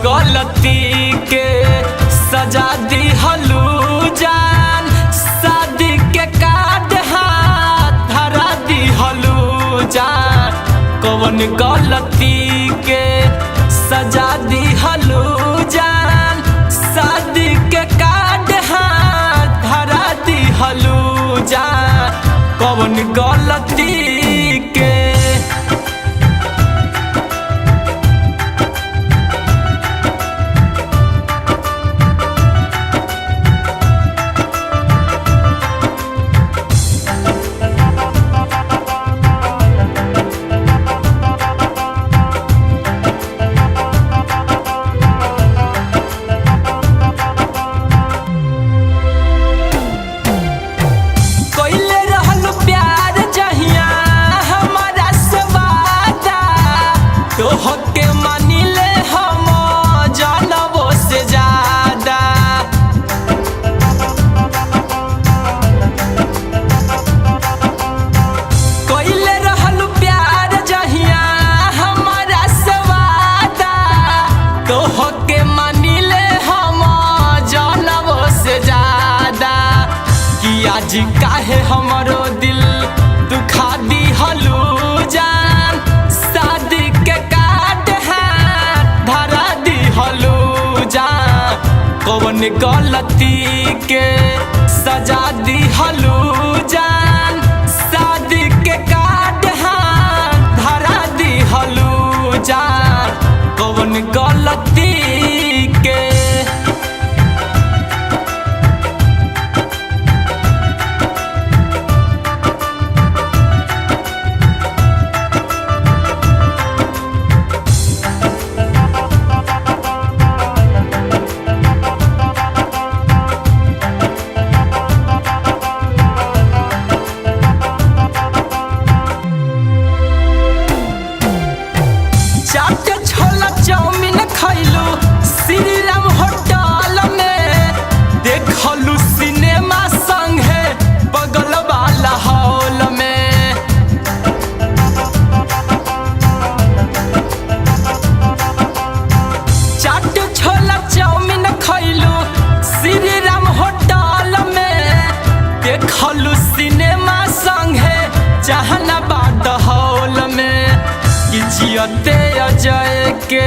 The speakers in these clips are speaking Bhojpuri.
गलती के सजा दी हलू जान, शादी के कार्ड हाथ धरा दी हलू जान। कौन गलती के सजा दी हलू जान, शादी के कार्ड हाथ धरा दी हलू जान। कौन गलती के होके मानिले हम जानबो से ज्यादा। कोइले रहल प्यार जहिया हमारा से वादा, तो होके मानिले हम जानबो से ज्यादा। कि आज काहे हमरो दिल दुखा दी हलू जान, शादी के कौन गलती के सजा दी हलू जान, शादी के कार्ड हाथ धरा दी हलू जान। कौन गलती के चाउमीन खैलू श्री राम होटल में, देखलू सिनेमा संगे बगल वाला हॉल में। चाट छोला चाउमीन खैलू श्री राम होटल में, देखलू सिनेमा संगे जहानाबाद हॉल में। जियते अजय के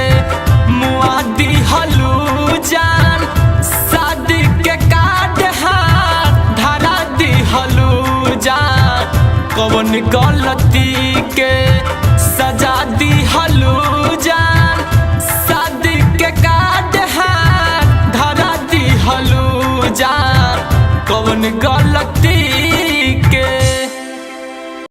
मुआदी हलू जान, शादी के कार्ड हाथ धरा दी हलू जान। कौन गलती के सजा दी हलू जान, शादी के कार्ड हाथ धरा दी हलू जान। कौन